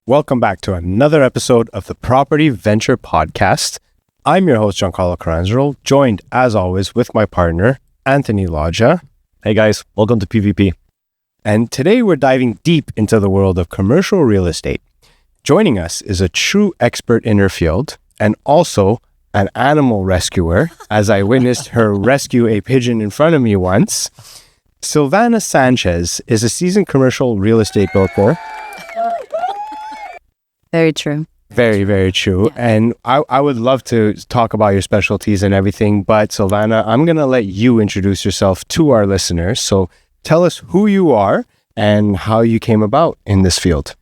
Welcome back to another episode of the Proventure Podcast. I'm your host, Giancarlo Carangelo, joined as always with my partner, Anthony Lodja. Hey guys, welcome to PVP. And today we're diving deep into the world of commercial real estate. Joining us is a true expert in her field and also an animal rescuer, as I witnessed her rescue a pigeon in front of me once. Silvana Sanchez is a seasoned commercial real estate broker. Very true. Very, very true. Yeah. And I would love to talk about your specialties and everything, but Silvana, I'm going to let you introduce yourself to our listeners. So tell us who you are and how you came about in this field.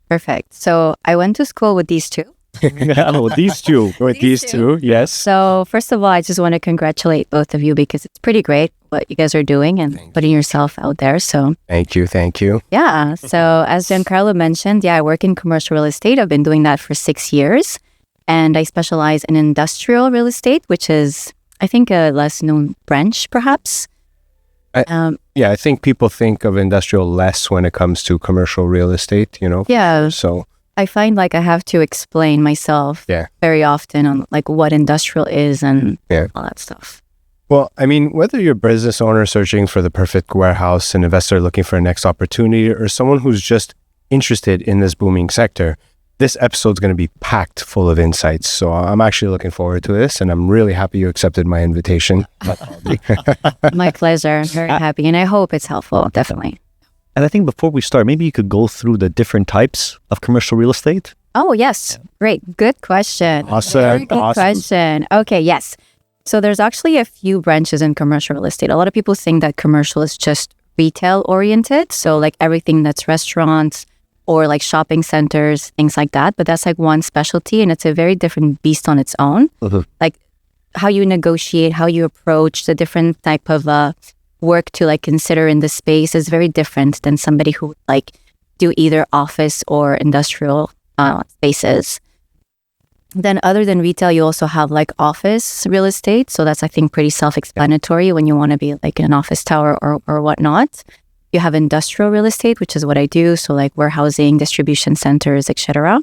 Perfect. So I went to school with these two. With these two, yes. So first of all, I just want to congratulate both of you because it's pretty great what you guys are doing and putting yourself out there. So Thank you. Yeah. So as Giancarlo mentioned, I work in commercial real estate. I've been doing that for 6 years. And I specialize in industrial real estate, which is, I think, a less known branch, perhaps. I think people think of industrial less when it comes to commercial real estate, Yeah. So I find like I have to explain myself very often on like what industrial is and all that stuff. Well, I mean, whether you're a business owner searching for the perfect warehouse, an investor looking for a next opportunity, or someone who's just interested in this booming sector, this episode's going to be packed full of insights. So I'm actually looking forward to this, and I'm really happy you accepted my invitation. My pleasure. I'm very happy, and I hope it's helpful, definitely. And I think before we start, maybe you could go through the different types of commercial real estate. Oh, yes. Great. Good question. Awesome. Very good question. Okay, yes. So there's actually a few branches in commercial real estate. A lot of people think that commercial is just retail oriented. So like everything that's restaurants or like shopping centers, things like that. But that's like one specialty and it's a very different beast on its own. Mm-hmm. Like how you negotiate, how you approach the different type of work to like consider in the space is very different than somebody who would like do either office or industrial spaces. Then other than retail, you also have like office real estate. So that's, I think, pretty self-explanatory when you want to be like in an office tower or whatnot. You have industrial real estate, which is what I do. So like warehousing, distribution centers, etc.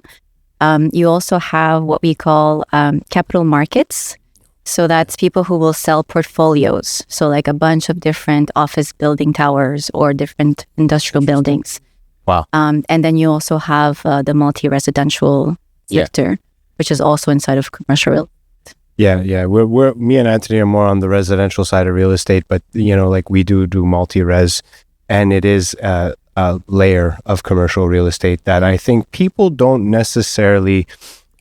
You also have what we call capital markets. So that's people who will sell portfolios. So like a bunch of different office building towers or different industrial buildings. Wow. And then you also have the multi-residential sector, which is also inside of commercial real estate. Yeah. We're me and Anthony are more on the residential side of real estate, but like we do multi-res, and it is a layer of commercial real estate that I think people don't necessarily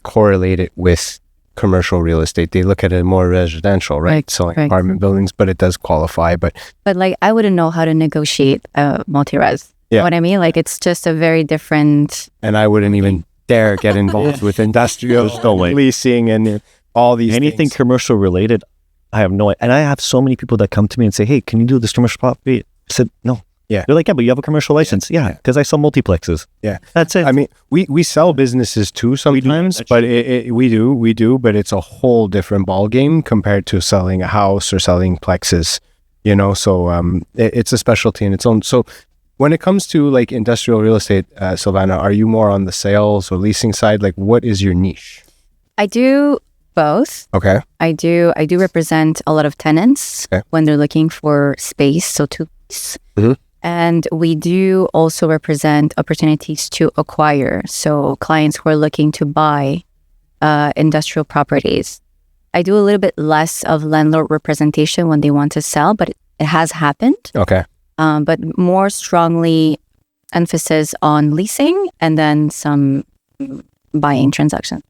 correlate it with commercial real estate. They look at it more residential, right? Selling apartment buildings, but it does qualify. But like I wouldn't know how to negotiate multi-res. You know what I mean? Like it's just a very different. And I wouldn't even dare get involved with industrial leasing and all these anything things. Commercial related. I have no idea. And I have so many people that come to me and say, "Hey, can you do this commercial property?" I said, "No." Yeah. They're like, "Yeah, but you have a commercial license." Yeah, because I sell multiplexes. Yeah. That's it. I mean, we sell businesses too sometimes, but we do, but it's a whole different ballgame compared to selling a house or selling plexes, so it's a specialty in its own. So when it comes to like industrial real estate, Silvana, are you more on the sales or leasing side? Like what is your niche? I do both. Okay. I do represent a lot of tenants when they're looking for space, so to lease. Mm-hmm. And we do also represent opportunities to acquire. So clients who are looking to buy industrial properties. I do a little bit less of landlord representation when they want to sell, but it has happened. Okay. But more strongly emphasis on leasing and then some buying transactions.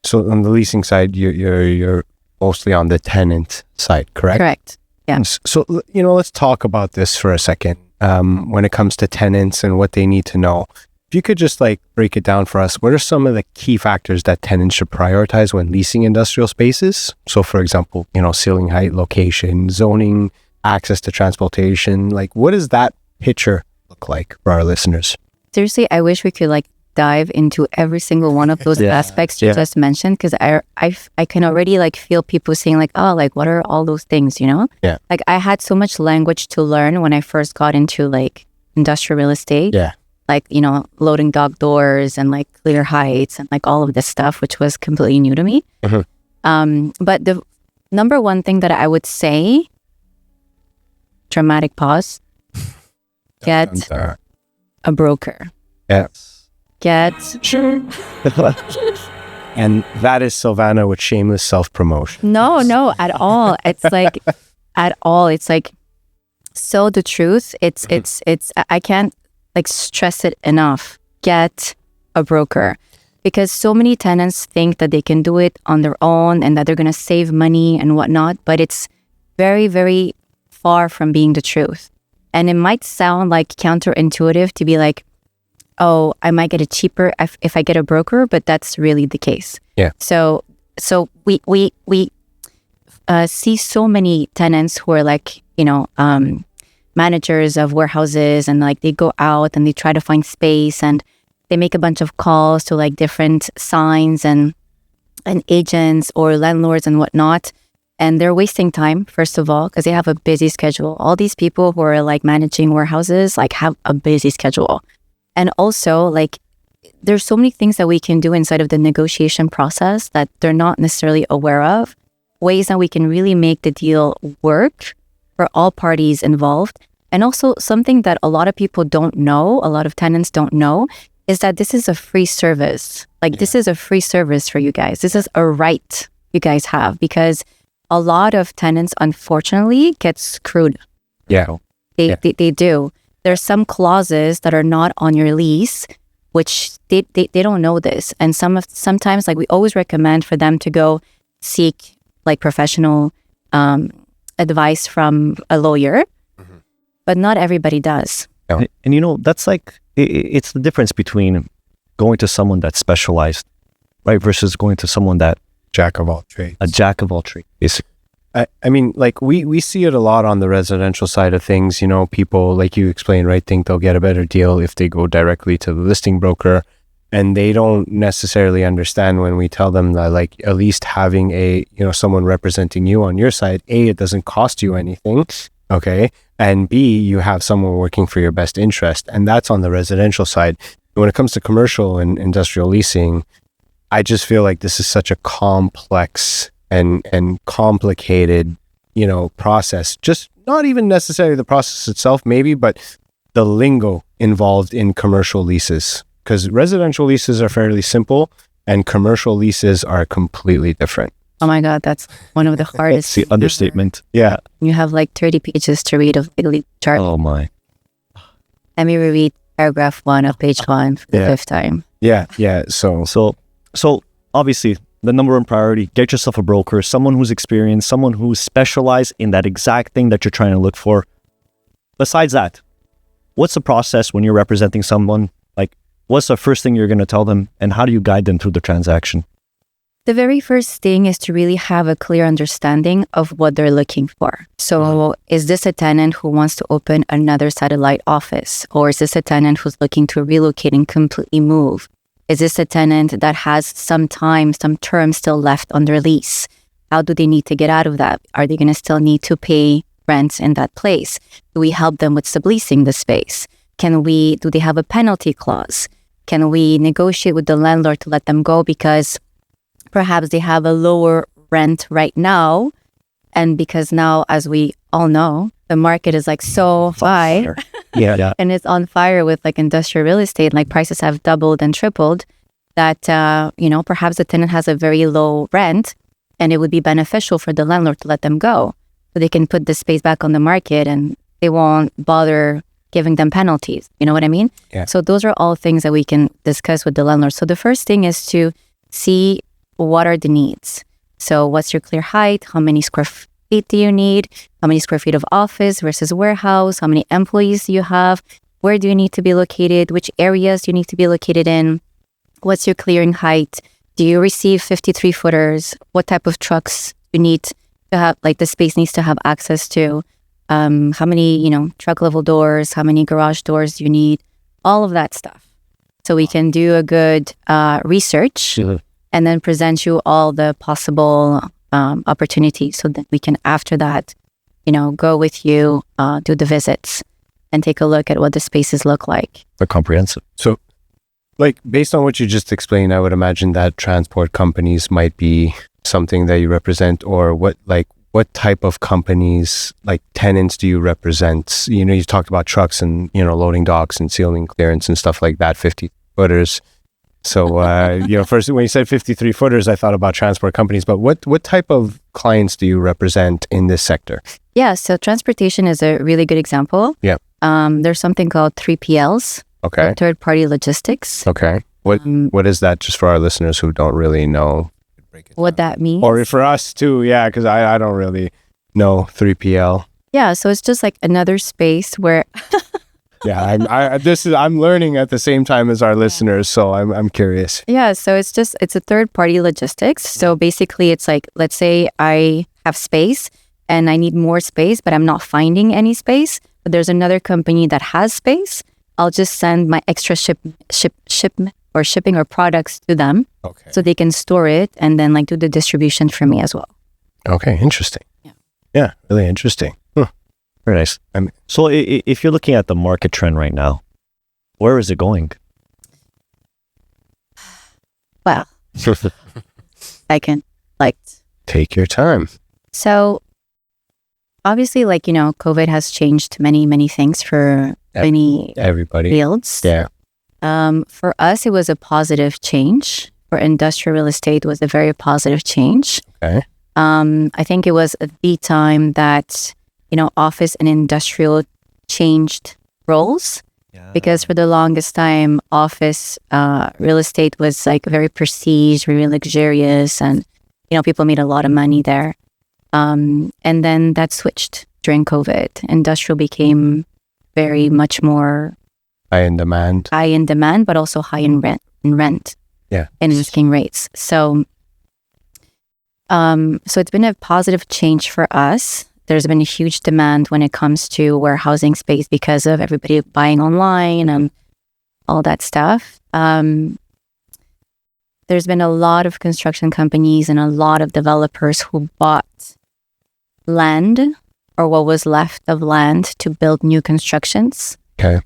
So on the leasing side, you're mostly on the tenant side, correct? Correct. Yeah. So let's talk about this for a second. When it comes to tenants and what they need to know, if you could just like break it down for us, what are some of the key factors that tenants should prioritize when leasing industrial spaces? So for example, ceiling height, location, zoning, access to transportation, like what does that picture look like for our listeners? Seriously, I wish we could like dive into every single one of those aspects you just mentioned, because I can already like feel people saying like, oh, like what are all those things, Yeah. Like I had so much language to learn when I first got into like industrial real estate. Yeah. like, loading dock doors and like clear heights and like all of this stuff, which was completely new to me. But the number one thing that I would say, dramatic pause, get a broker. Yes. Get And that is Silvana with shameless self-promotion. no at all. It's like at all. It's like, so the truth, it's I can't like stress it enough. Get a broker, because so many tenants think that they can do it on their own and that they're going to save money and whatnot, but it's very, very far from being the truth. And it might sound like counterintuitive to be like, oh, I might get it cheaper if I get a broker, but that's really the case. Yeah. So we see so many tenants who are like, managers of warehouses, and like they go out and they try to find space and they make a bunch of calls to like different signs and agents or landlords and whatnot. And they're wasting time, first of all, because they have a busy schedule. All these people who are like managing warehouses like have a busy schedule. And also, like, there's so many things that we can do inside of the negotiation process that they're not necessarily aware of, ways that we can really make the deal work for all parties involved. And also something that a lot of people don't know, a lot of tenants don't know, is that this is a free service. Like, this is a free service for you guys. This is a right you guys have, because a lot of tenants, unfortunately, get screwed. Yeah. They do. There's some clauses that are not on your lease, which they don't know this. And sometimes, like, we always recommend for them to go seek like professional advice from a lawyer, but not everybody does. And that's like, it's the difference between going to someone that's specialized, right, versus going to someone that Jack of all trades. a jack of all trades, basically. I mean, like we see it a lot on the residential side of things. People, like you explained, right, think they'll get a better deal if they go directly to the listing broker, and they don't necessarily understand when we tell them that, like, at least having someone representing you on your side, A, it doesn't cost you anything, okay, and B, you have someone working for your best interest, and that's on the residential side. When it comes to commercial and industrial leasing, I just feel like this is such a complex and complicated, process. Just not even necessarily the process itself, maybe, but the lingo involved in commercial leases. Because residential leases are fairly simple and commercial leases are completely different. Oh my God, that's one of the hardest. It's the understatement. Yeah. You have like 30 pages to read of legally chart. Oh my. Let me reread paragraph 1 of page 1 for the 5th time. Yeah. So obviously, the number one priority, get yourself a broker, someone who's experienced, someone who's specialized in that exact thing that you're trying to look for. Besides that, what's the process when you're representing someone? Like, what's the first thing you're going to tell them, and how do you guide them through the transaction? The very first thing is to really have a clear understanding of what they're looking for. So is this a tenant who wants to open another satellite office? Or is this a tenant who's looking to relocate and completely move? Is this a tenant that has some term still left on their lease? How do they need to get out of that? Are they going to still need to pay rent in that place? Do we help them with subleasing the space? Do they have a penalty clause? Can we negotiate with the landlord to let them go because perhaps they have a lower rent right now? And because now, as we all know, the market is like so high. Yeah. And it's on fire with like industrial real estate, like prices have doubled and tripled, that, perhaps the tenant has a very low rent and it would be beneficial for the landlord to let them go so they can put the space back on the market and they won't bother giving them penalties. You know what I mean? Yeah. So those are all things that we can discuss with the landlord. So the first thing is to see what are the needs. So what's your clear height? How many square feet do you need? How many square feet of office versus warehouse? How many employees do you have? Where do you need to be located? Which areas do you need to be located in? What's your clearing height? Do you receive 53 footers? What type of trucks you need to have, like the space needs to have access to? How many, truck level doors? How many garage doors do you need? All of that stuff. So we can do a good research and then present you all the possible opportunities so that we can, after that, go with you, do the visits. and take a look at what the spaces look like. They're comprehensive. So, like, based on what you just explained, I would imagine that transport companies might be something that you represent, or what type of companies, like tenants, do you represent? You know, you talked about trucks and, you know, loading docks and ceiling clearance and stuff like that, 50-footers. So, you know, first when you said 53-footers, I thought about transport companies, but what type of clients do you represent in this sector? Yeah, so transportation is a really good example. Yeah. There's something called 3PLs, Okay. third-party logistics. Okay. What is that, just for our listeners who don't really know What that means. or for us too? Yeah, because I don't really know 3PL. Yeah, so it's just like another space where Yeah, I'm learning at the same time as our listeners, so I'm curious. yeah, so it's a third-party logistics. So basically it's like, let's say I have space and I need more space, but I'm not finding any space, but there's another company that has space. I'll just send my extra shipping or products to them, Okay. so they can store it and then like do the distribution for me as well. Okay, interesting. Yeah. Yeah, really interesting. Huh. Very nice. So if you're looking at the market trend right now, where is it going? Well, I can like, Take your time. so obviously, like, you know, COVID has changed many things for many Everybody. fields. Yeah. For us, it was a positive change. For industrial real estate, it was a very positive change. Okay. I think it was at the time that, you know, office and industrial changed roles, because for the longest time, office real estate was like very prestige, very luxurious, and, you know, people made a lot of money there. And then that switched during COVID. Industrial became very much more High in demand. high in demand, but also high in rent. Yeah. And asking rates. So it's been a positive change for us. There's been a huge demand when it comes to warehousing space because of everybody buying online and all that stuff. There's been a lot of construction companies and a lot of developers who bought land or what was left of land to build new constructions. Okay.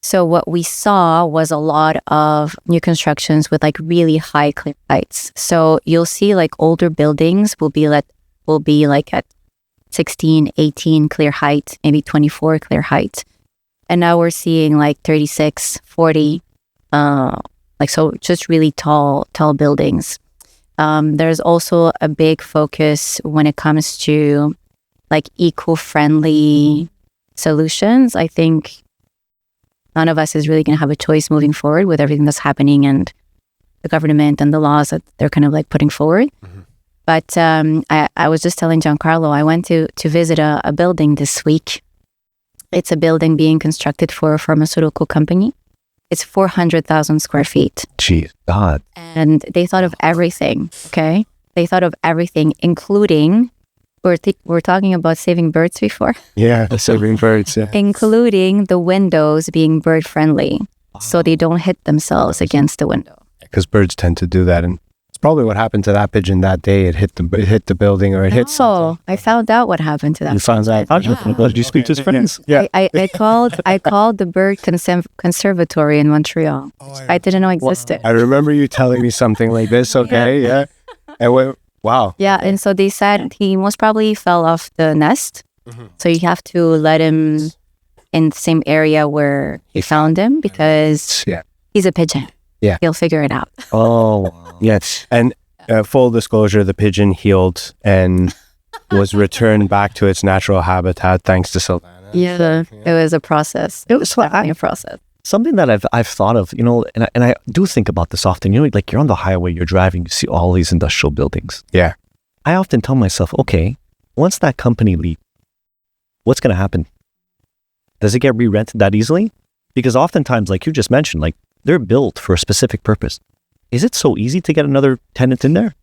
So what we saw was a lot of new constructions with like really high clear heights. So you'll see like older buildings will be like at 16, 18 clear height, maybe 24 clear height. And now we're seeing like 36, 40, like, so just really tall buildings. There's also a big focus when it comes to like eco-friendly solutions. I think none of us is really going to have a choice moving forward with everything that's happening and the government and the laws that they're kind of like putting forward. Mm-hmm. But I was just telling Giancarlo, I went to visit a building this week. It's a building being constructed for a pharmaceutical company. It's 400,000 square feet. Jeez, God. And they thought of everything, okay? They thought of everything, including, we're talking about saving birds before? Yeah, saving birds, yeah. Including the windows being bird friendly, so they don't hit themselves against the window. Because birds tend to do that, and it's probably what happened to that pigeon that day. It hit the building, or it hit something. I found out what happened to that. You found out? Did you speak to his friends? Yeah. I called the bird conservatory in Montreal. I didn't know existed. I remember you telling me something like this. Okay, yeah. And wow. Yeah, and so they said he most probably fell off the nest. Mm-hmm. So you have to let him in the same area where he found him, because he's a pigeon. Yeah. He'll figure it out. Oh, wow. Yes. And full disclosure, the pigeon healed and was returned back to its natural habitat thanks to Silvana. Yeah, it was a process. It was definitely a process. Something that I've thought of, you know, and I do think about this often. You know, like you're on the highway, you're driving, you see all these industrial buildings. Yeah. I often tell myself, okay, once that company leaves, what's going to happen? Does it get re-rented that easily? Because oftentimes, like you just mentioned, like they're built for a specific purpose. Is it so easy to get another tenant in there?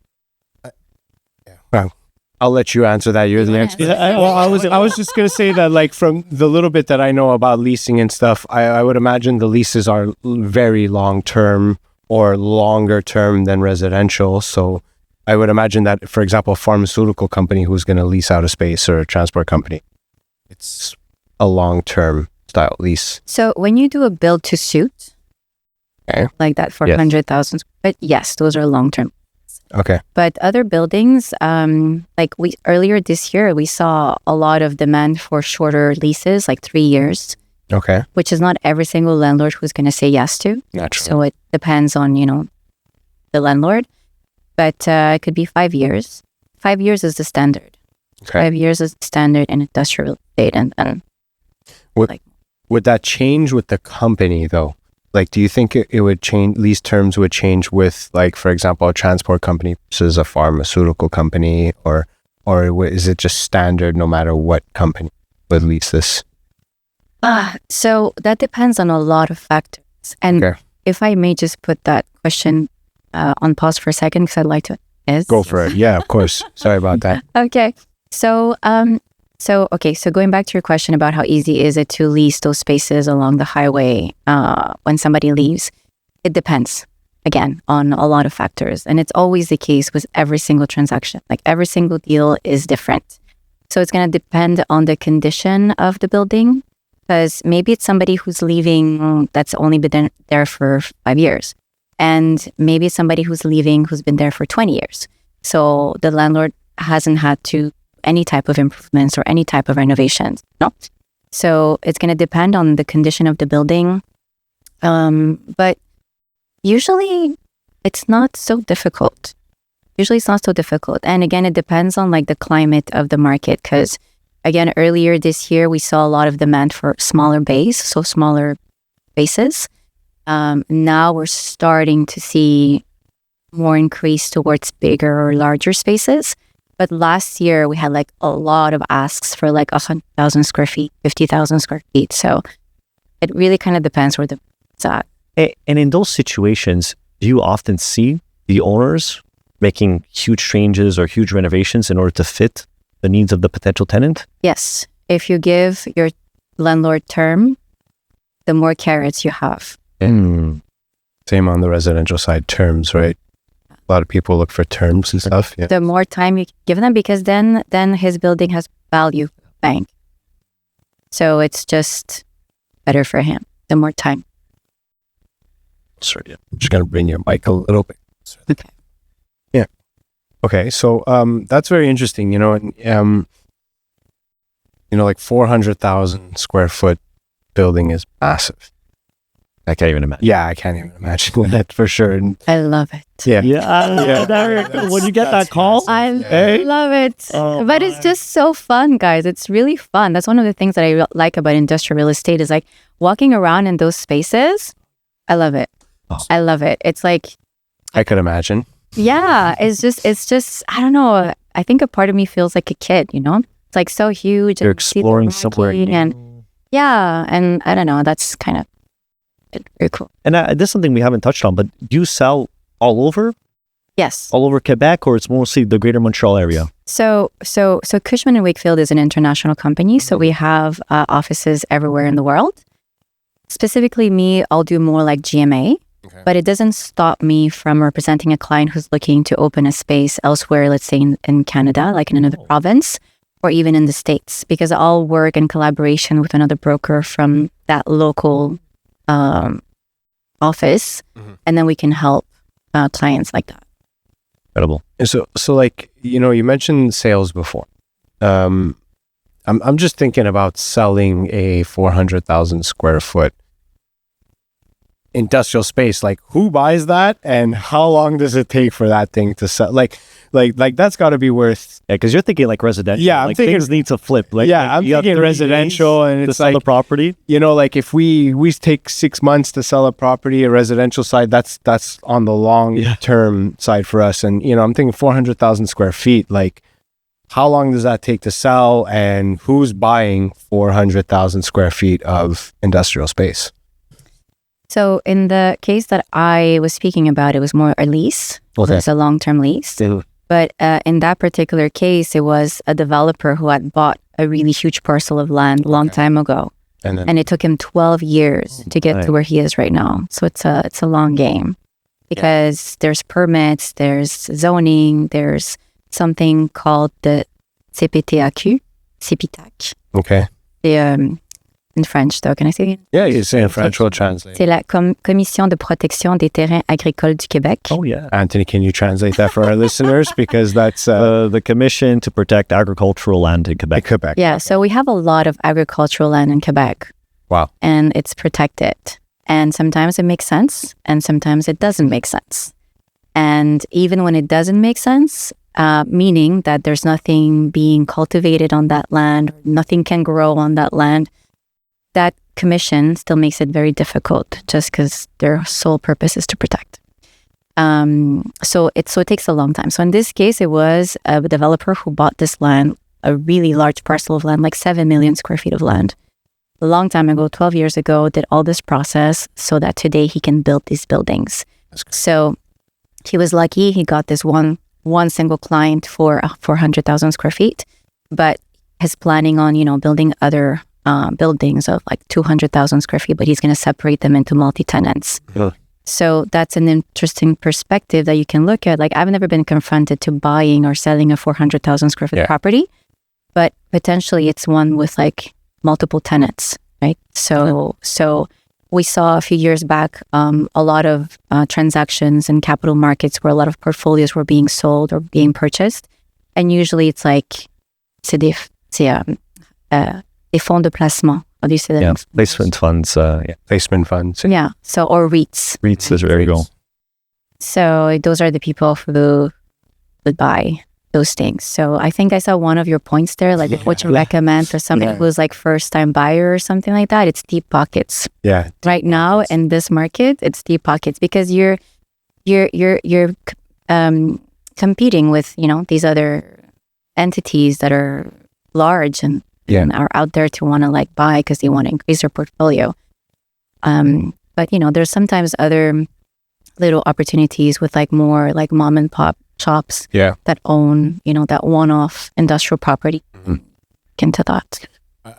Well, I'll let you answer that. You're the expert. I was just going to say that, like, from the little bit that I know about leasing and stuff, I would imagine the leases are very long-term or longer term than residential. So I would imagine that, for example, a pharmaceutical company who's going to lease out a space, or a transport company, it's a long-term style lease? So when you do a build to suit, Okay. like that for Yes. 100,000, but yes, those are long term. Okay. But other buildings, like we earlier this year, we saw a lot of demand for shorter leases, like 3 years, Okay. which is not every single landlord who's going to say yes to. Naturally. So it depends on, the landlord. But it could be 5 years. 5 years is the standard. Okay. 5 years is the standard in industrial estate. And Would that change with the company though? Like, do you think it would change, lease terms would change with, like, for example, a transport company versus a pharmaceutical company, or is it just standard no matter what company would lease this? so that depends on a lot of factors. And Okay. if I may just put that question on pause for a second, because I'd like to. Yes. Go for it. Yeah, of course. Sorry about that. Okay. So going back to your question about how easy is it to lease those spaces along the highway when somebody leaves, it depends, again, on a lot of factors. And it's always the case with every single transaction. Like every single deal is different. So it's going to depend on the condition of the building, because maybe it's somebody who's leaving that's only been there for 5 years. And maybe it's somebody who's leaving who's been there for 20 years. So the landlord hasn't had to any type of improvements or any type of renovations. No. So it's going to depend on the condition of the building. But usually it's not so difficult. And again, it depends on like the climate of the market. Because again, earlier this year, we saw a lot of demand for smaller bays, so smaller spaces. Now we're starting to see more increase towards bigger or larger spaces. But last year we had like a lot of asks for like 100,000 square feet, 50,000 square feet. So it really kind of depends where it's at. And in those situations, do you often see the owners making huge changes or huge renovations in order to fit the needs of the potential tenant? Yes. If you give your landlord term, the more carrots you have. Same on the residential side, terms, right? A lot of people look for terms and stuff. Yeah. The more time you give them, because then his building has value bank. So it's just better for him. The more time. Sorry, yeah. I'm just gonna bring your mic a little bit. Okay. Yeah. Okay. So that's very interesting. And like 400,000 square foot building is massive. I can't even imagine. Yeah, I can't even imagine that for sure. And I love it. yeah. When you get that call, I Hey. love it. Oh, But it's just so fun, guys. It's really fun. That's one of the things that I like about industrial real estate is like walking around in those spaces. I love it. Oh. I love it. It's like, I could imagine. yeah, it's just, I don't know. I think a part of me feels like a kid, It's like so huge. you're and see the exploring somewhere parking and new. yeah. And I don't know. That's kind of very cool. And this is something we haven't touched on, but do you sell all over Yes. Quebec, or it's mostly the greater Montreal area? So Cushman & Wakefield is an international company. So we have offices everywhere in the world. Specifically me, I'll do more like GMA, but it doesn't stop me from representing a client who's looking to open a space elsewhere, let's say in Canada, like in another province, or even in the States, because I'll work in collaboration with another broker from that local office, and then we can help clients like that. Incredible. And so like, you mentioned sales before. I'm just thinking about selling a 400,000 square foot industrial space. Like, who buys that, and how long does it take for that thing to sell? Like that's got to be worth. Yeah, because you're thinking like residential. Yeah, I'm like thinking- things need to flip. Like, Yeah, I'm you have thinking 30 residential, days and to it's sell like, the property. Like if we take 6 months to sell a property, a residential side, that's on the long term side for us. And I'm thinking 400,000 square feet. Like, how long does that take to sell, and who's buying 400,000 square feet of industrial space? So in the case that I was speaking about, it was more a lease. Okay. It's a long-term lease. But in that particular case, it was a developer who had bought a really huge parcel of land a long time ago. And it took him 12 years to get to where he is right now. So it's a long game, because there's permits, there's zoning, there's something called the CPTAQ. Okay. in French, though. Can I say it? Yeah, you say in French, we'll translate. C'est la Commission de protection des terrains agricoles du Québec. Oh, yeah. Anthony, can you translate that for our listeners? Because that's The Commission to Protect Agricultural Land in Quebec. Quebec. Yeah, so we have a lot of agricultural land in Quebec. Wow. And it's protected. And sometimes it makes sense, and sometimes it doesn't make sense. And even when it doesn't make sense, meaning that there's nothing being cultivated on that land, nothing can grow on that land, that commission still makes it very difficult just because their sole purpose is to protect. So it takes a long time. So in this case, it was a developer who bought this land, a really large parcel of land, like 7 million square feet of land, a long time ago, 12 years ago, did all this process so that today he can build these buildings. So he was lucky. He got this one single client for 400,000 square feet, but he's planning on, building other buildings of like 200,000 square feet, but he's going to separate them into multi-tenants. Yeah. So that's an interesting perspective that you can look at. Like, I've never been confronted to buying or selling a 400,000 square foot property, but potentially it's one with like multiple tenants, right? So we saw a few years back a lot of transactions in capital markets where a lot of portfolios were being sold or being purchased. And usually it's like, c'est des fonds de placement. How do you say that? Yeah, placement funds. Placement funds. Yeah. So, or REITs. REITs, there you go. So those are the people who would buy those things. So I think I saw one of your points there, like what you recommend for somebody who's like first-time buyer or something like that. It's deep pockets. Yeah. Right now in this market, it's deep pockets because you're competing with these other entities that are large and are out there to want to like buy because they want to increase their portfolio. But there's sometimes other little opportunities with like more like mom and pop shops that own, that one-off industrial property. Into that.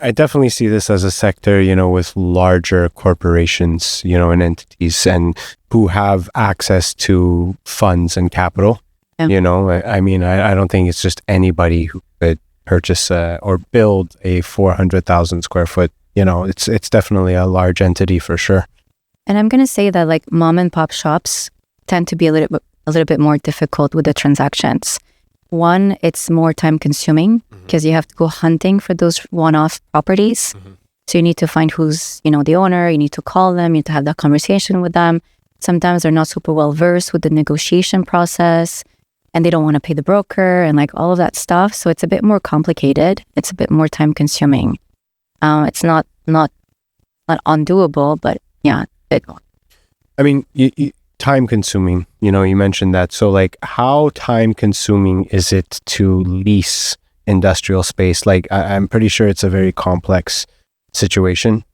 I definitely see this as a sector, with larger corporations, and entities and who have access to funds and capital. Yeah. I mean, I don't think it's just anybody who could purchase or build a 400,000 square foot. It's definitely a large entity for sure. And I'm going to say that like mom and pop shops tend to be a little bit more difficult with the transactions. One, it's more time consuming because you have to go hunting for those one-off properties. So you need to find who's, the owner, you need to call them, you need to have that conversation with them. Sometimes they're not super well versed with the negotiation process and they don't want to pay the broker and like all of that stuff. So it's a bit more complicated. It's a bit more time consuming. It's not undoable, but yeah. I mean, time consuming, you mentioned that. So like how time consuming is it to lease industrial space? Like I'm pretty sure it's a very complex situation,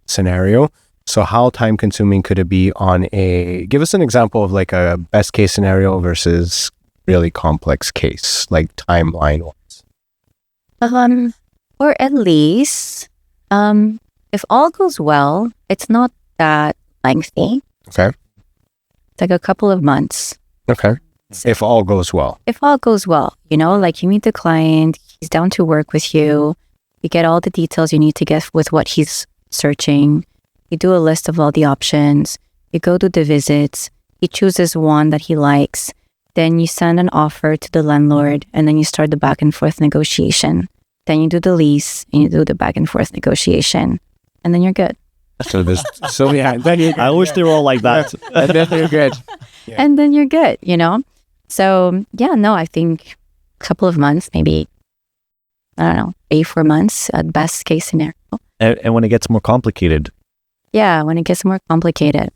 scenario. So how time consuming could it be give us an example of like a best case scenario versus really complex case, like timeline wise? Or at least, if all goes well, it's not that lengthy. Okay. It's like a couple of months. Okay. If all goes well. If all goes well, like you meet the client, he's down to work with you. You get all the details you need to get with what he's searching. You do a list of all the options. You go to the visits. He chooses one that he likes. Then you send an offer to the landlord and then you start the back and forth negotiation. Then you do the lease and you do the back and forth negotiation. And then you're good. Then I wish they were all like that. And then you're good. Yeah. And then you're good, So, I think a couple of months, maybe, 3-4 months at best case scenario. And when it gets more complicated. Yeah, when it gets more complicated.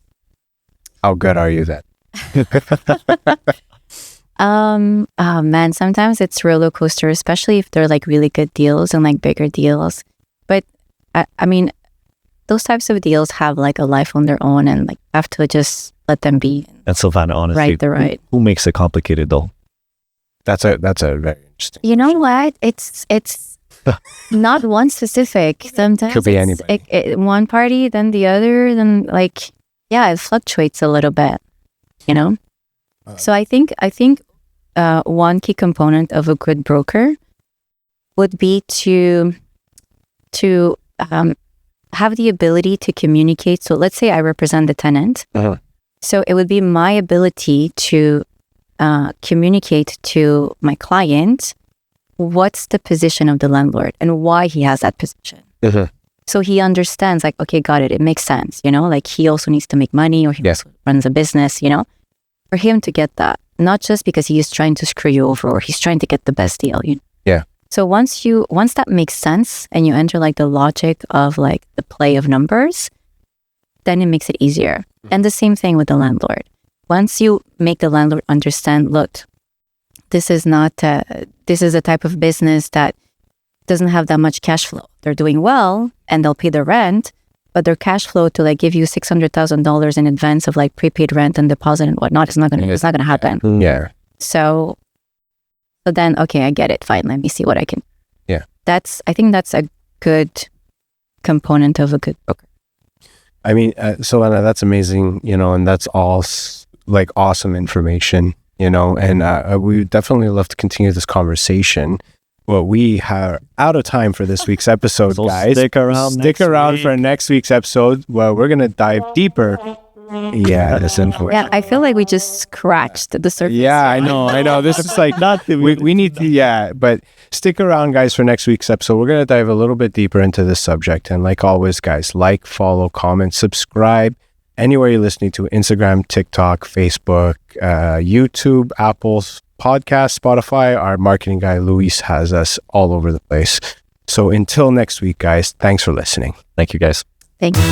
How good are you then? Oh man, sometimes it's roller coaster, especially if they're like really good deals and like bigger deals. But I mean, those types of deals have like a life on their own and like have to just let them be. And Silvana, honestly, right. Who makes it complicated though? That's a very interesting. You know what? It's not one specific. Sometimes could be anybody. One party, then the other, then like it fluctuates a little bit. So I think one key component of a good broker would be to to have the ability to communicate. So let's say I represent the tenant. So it would be my ability to communicate to my client what's the position of the landlord and why he has that position. So he understands, like, okay, got it. It makes sense, you know, like he also needs to make money, or he also runs a business, you know, for him to get that, not just because he is trying to screw you over or he's trying to get the best deal. You know? Yeah. So once that makes sense and you enter like the logic of like the play of numbers, then it makes it easier. And the same thing with the landlord. Once you make the landlord understand, look, this is a type of business that doesn't have that much cash flow. They're doing well and they'll pay the rent, but their cash flow to like give you $600,000 in advance of like prepaid rent and deposit and whatnot, it's not gonna happen. Yeah. So then, okay, I get it. Fine, let me see what I can. Yeah. I think that's a good component of a good broker. I mean, Silvana, that's amazing, you know, and that's all like awesome information, you know, and we would definitely love to continue this conversation. Well, we are out of time for this week's episode, So guys. stick around For next week's episode. Well, we're going to dive deeper. Yeah, that's unfortunate. Yeah, I feel like we just scratched the surface. Yeah, I know. This is like we need to, but stick around, guys, for next week's episode. We're going to dive a little bit deeper into this subject. And like always, guys, like, follow, comment, subscribe anywhere you're listening to: Instagram, TikTok, Facebook, YouTube, Apple's Podcast, Spotify. Our marketing guy, Luis, has us all over the place. So until next week, guys, thanks for listening. Thank you, guys. Thank you.